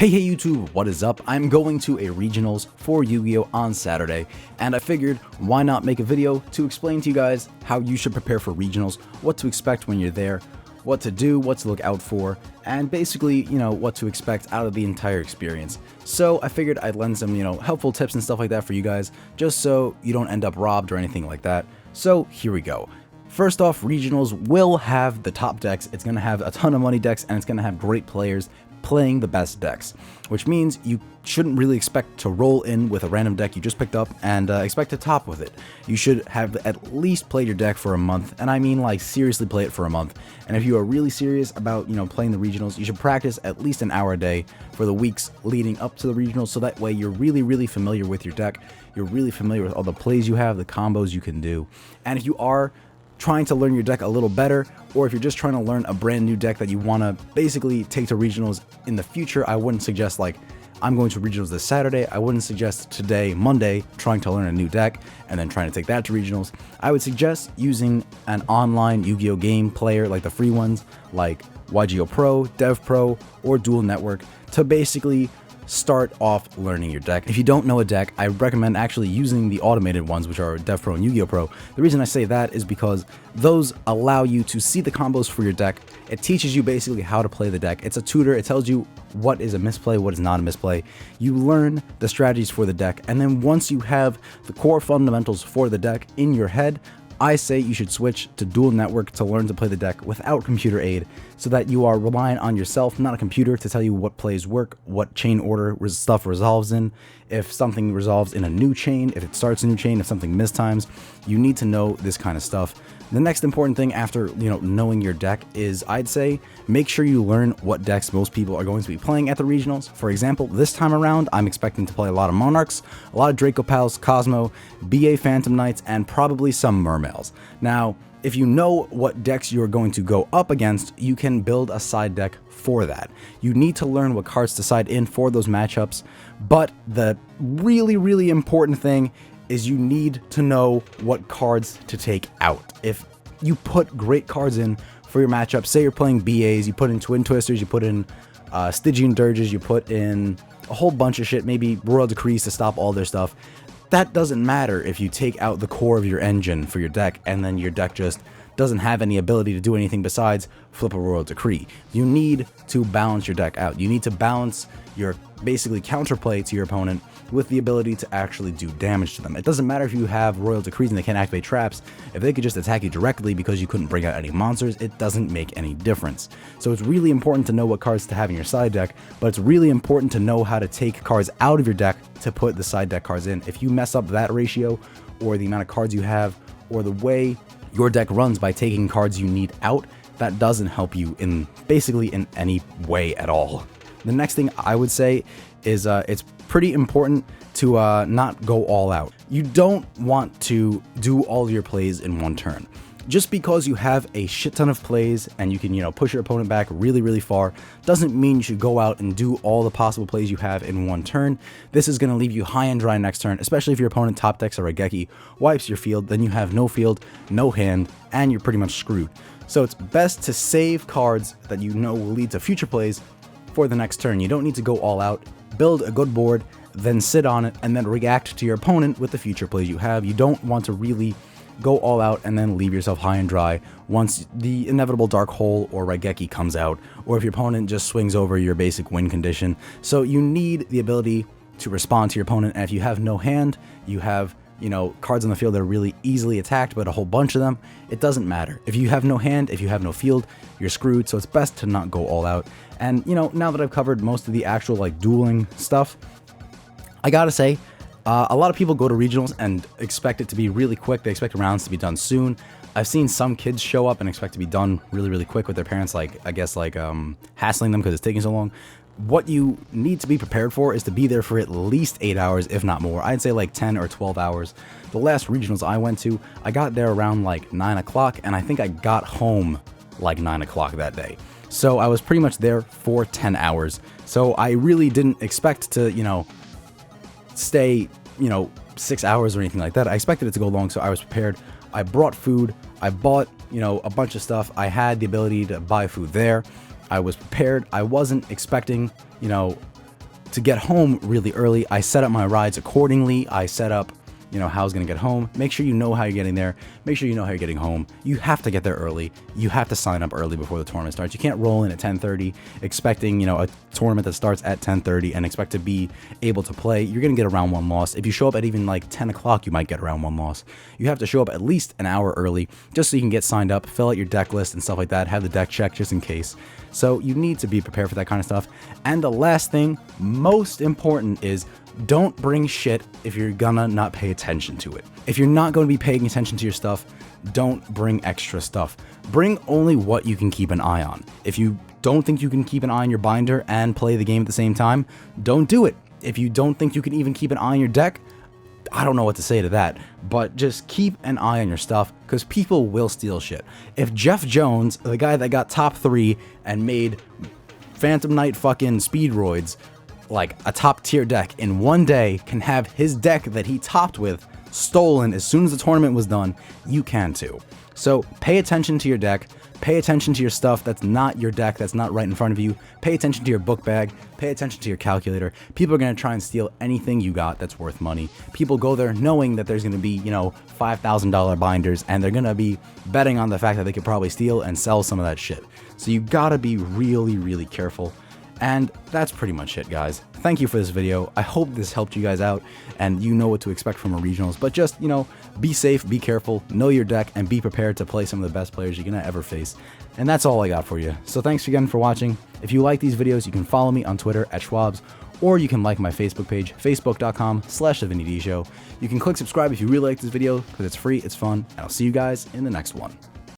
Hey YouTube, what is up? I'm going to a regionals for Yu-Gi-Oh on Saturday, and I figured why not make a video to explain to you guys how you should prepare for regionals, what to expect when you're there, what to do, what to look out for, and basically, what to expect out of the entire experience. So I figured I'd lend some, helpful tips and stuff like that for you guys, just so you don't end up robbed or anything like that. So here we go. First off, regionals will have the top decks. It's going to have a ton of money decks, and it's going to have great players playing the best decks, which means you shouldn't really expect to roll in with a random deck you just picked up and expect to top with it. You should have at least played your deck for a month, and I mean like seriously play it for a month. And if you are really serious about playing the regionals, you should practice at least an hour a day for the weeks leading up to the regionals, so that way you're really familiar with your deck, you're really familiar with all the plays you have, the combos you can do. And if you are trying to learn your deck a little better, or if you're just trying to learn a brand new deck that you want to basically take to regionals in the future, I wouldn't suggest like, I'm going to regionals this Saturday. I wouldn't suggest today, Monday, trying to learn a new deck and then trying to take that to regionals. I would suggest using an online Yu-Gi-Oh game player, like the free ones, like YUGIOH Pro, Dev Pro, or Dual Network, to basically start off learning your deck. If you don't know a deck, I recommend actually using the automated ones, which are Dev Pro and Yu-Gi-Oh Pro. The reason I say that is because those allow you to see the combos for your deck. It teaches you basically how to play the deck. It's a tutor. It tells you what is a misplay, what is not a misplay. You learn the strategies for the deck, and then once you have the core fundamentals for the deck in your head, I say you should switch to Dual Network to learn to play the deck without computer aid, so that you are relying on yourself, not a computer, to tell you what plays work, what chain order stuff resolves in, if something resolves in a new chain, if it starts a new chain, if something mistimes. You need to know this kind of stuff. The next important thing after, knowing your deck is, I'd say, make sure you learn what decks most people are going to be playing at the regionals. For example, this time around, I'm expecting to play a lot of Monarchs, a lot of Draco Pals, Cosmo, BA Phantom Knights, and probably some Mermails. Now, if you know what decks you're going to go up against, you can build a side deck for that. You need to learn what cards to side in for those matchups, but the really important thing is you need to know what cards to take out. If you put great cards in for your matchup, say you're playing BAs, you put in Twin Twisters, you put in Stygian Dirges, you put in a whole bunch of shit, maybe Royal Decrees to stop all their stuff. That doesn't matter if you take out the core of your engine for your deck and then your deck just doesn't have any ability to do anything besides flip a Royal Decree. You need to balance your deck out. You need to balance your basically counterplay to your opponent with the ability to actually do damage to them. It doesn't matter if you have Royal Decrees and they can't activate traps. If they could just attack you directly because you couldn't bring out any monsters, it doesn't make any difference. So it's really important to know what cards to have in your side deck, but it's really important to know how to take cards out of your deck to put the side deck cards in. If you mess up that ratio, or the amount of cards you have, or the way your deck runs by taking cards you need out, that doesn't help you in basically in any way at all. The next thing I would say is it's pretty important to not go all out. You don't want to do all your plays in one turn. Just because you have a shit ton of plays and you can, push your opponent back really far, doesn't mean you should go out and do all the possible plays you have in one turn. This is going to leave you high and dry next turn, especially if your opponent top decks a Raigeki, wipes your field, then you have no field, no hand, and you're pretty much screwed. So it's best to save cards that you know will lead to future plays for the next turn. You don't need to go all out. Build a good board, then sit on it, and then react to your opponent with the future plays you have. You don't want to really go all out and then leave yourself high and dry once the inevitable Dark Hole or Raigeki comes out, or if your opponent just swings over your basic win condition. So you need the ability to respond to your opponent, and if you have no hand, you have cards on the field that are really easily attacked, but a whole bunch of them, it doesn't matter. If you have no hand, if you have no field, you're screwed, so it's best to not go all out. And, now that I've covered most of the actual, dueling stuff, I gotta say, a lot of people go to regionals and expect it to be really quick. They expect rounds to be done soon. I've seen some kids show up and expect to be done really quick with their parents, hassling them because it's taking so long. What you need to be prepared for is to be there for at least 8 hours, if not more. I'd say 10 or 12 hours. The last regionals I went to, I got there around 9 o'clock, and I think I got home 9 o'clock that day. So I was pretty much there for 10 hours. So I really didn't expect to, stay, 6 hours or anything like that. I expected it to go long, so I was prepared. I brought food. I bought, a bunch of stuff. I had the ability to buy food there. I was prepared. I wasn't expecting, to get home really early, I set up my rides accordingly. I set up, how I was going to get home. Make sure you know how you're getting there. Make sure you know how you're getting home. You have to get there early. You have to sign up early before the tournament starts. You can't roll in at 10:30 expecting, a tournament that starts at 10:30 and expect to be able to play. You're going to get a round one loss. If you show up at even like 10 o'clock, you might get a round one loss. You have to show up at least an hour early just so you can get signed up, fill out your deck list and stuff like that, have the deck checked just in case. So you need to be prepared for that kind of stuff. And the last thing, most important, is don't bring shit if you're gonna not pay attention to it. If you're not going to be paying attention to your stuff, don't bring extra stuff. Bring only what you can keep an eye on. If you don't think you can keep an eye on your binder and play the game at the same time, don't do it. If you don't think you can even keep an eye on your deck, I don't know what to say to that, but just keep an eye on your stuff, because people will steal shit. If Jeff Jones, the guy that got top 3 and made Phantom Knight fucking Speedroids like a top tier deck in one day, can have his deck that he topped with stolen as soon as the tournament was done, you can too. So pay attention to your deck, pay attention to your stuff that's not your deck, that's not right in front of you, pay attention to your book bag, pay attention to your calculator. People are going to try and steal anything you got that's worth money. People go there knowing that there's going to be, $5,000 binders, and they're going to be betting on the fact that they could probably steal and sell some of that shit. So you gotta be really, really careful. And that's pretty much it, guys. Thank you for this video. I hope this helped you guys out and you know what to expect from a regionals. But just, be safe, be careful, know your deck, and be prepared to play some of the best players you're going to ever face. And that's all I got for you. So thanks again for watching. If you like these videos, you can follow me on Twitter at Schwabs, or you can like my Facebook page, facebook.com/TheVinnyDShow. You can click subscribe if you really like this video, because it's free, it's fun, and I'll see you guys in the next one.